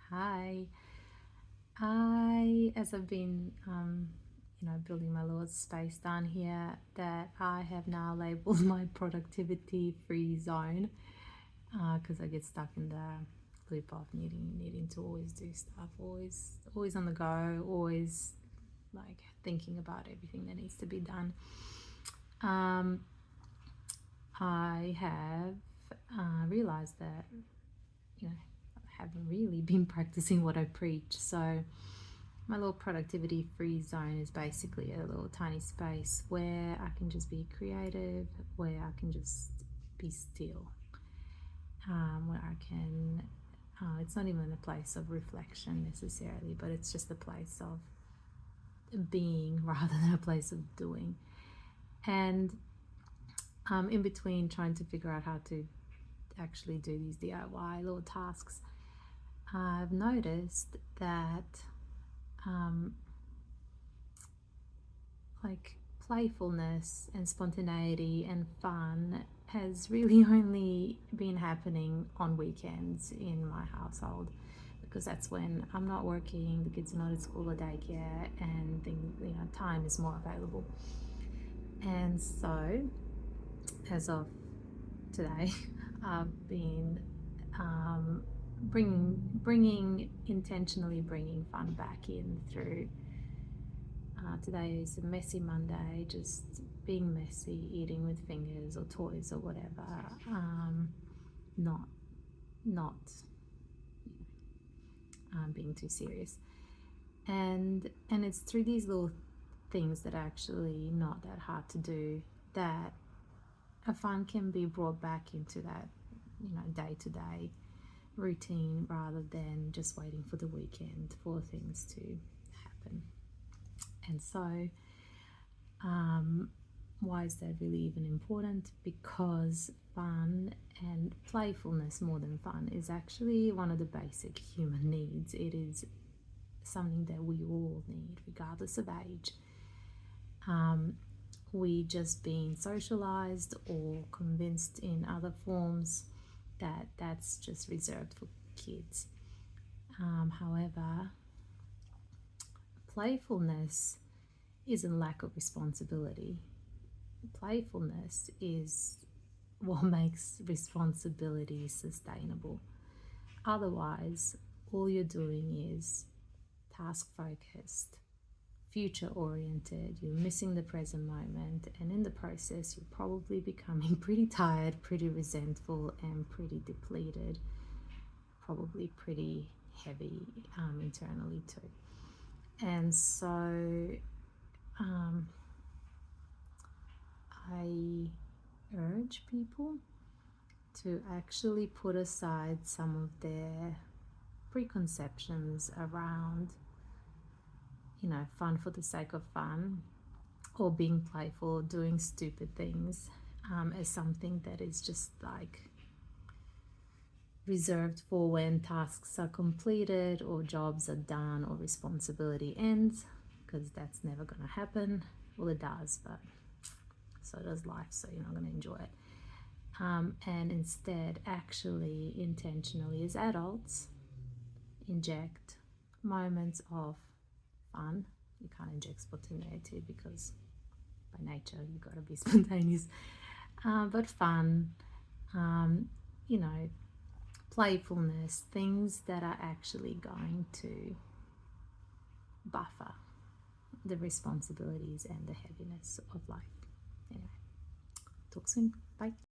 Hi. As I've been, building my little space down here, that I have now labeled my productivity free zone, because I get stuck in the loop of needing to always do stuff, always on the go, always like thinking about everything that needs to be done. I have realized that I haven't really been practicing what I preach. So my little productivity free zone is basically a little tiny space where I can just be creative, where I can just be still, where I can, it's not even a place of reflection necessarily, but it's just a place of being rather than a place of doing. And in between trying to figure out how to actually do these DIY little tasks, I've noticed that like playfulness and spontaneity and fun has really only been happening on weekends in my household, because that's when I'm not working, the kids are not at school or daycare, and time is more available. And so as of today, I've been intentionally bringing fun back in through. Today is a messy Monday, just being messy, eating with fingers or toys or whatever. Not being too serious, and it's through these little things that are actually not that hard to do that a fun can be brought back into that day-to-day routine, rather than just waiting for the weekend for things to happen. And so why is that really even important? Because fun and playfulness, more than fun, is actually one of the basic human needs. It is something that we all need regardless of age. We just being socialized or convinced in other forms that that's just reserved for kids. However, playfulness isn't lack of responsibility. Playfulness is what makes responsibility sustainable. Otherwise, all you're doing is task focused, future oriented, you're missing the present moment, and in the process, you're probably becoming pretty tired, pretty resentful, and pretty depleted, probably pretty heavy internally too. And so I urge people to actually put aside some of their preconceptions around fun for the sake of fun, or being playful, doing stupid things, as something that is just like reserved for when tasks are completed or jobs are done or responsibility ends, because that's never going to happen. Well, it does, but so does life, so you're not going to enjoy it. And instead, actually, intentionally, as adults, inject moments of fun. You can't inject spontaneity because by nature you've got to be spontaneous, but fun, playfulness, things that are actually going to buffer the responsibilities and the heaviness of life. Anyway, talk soon. Bye.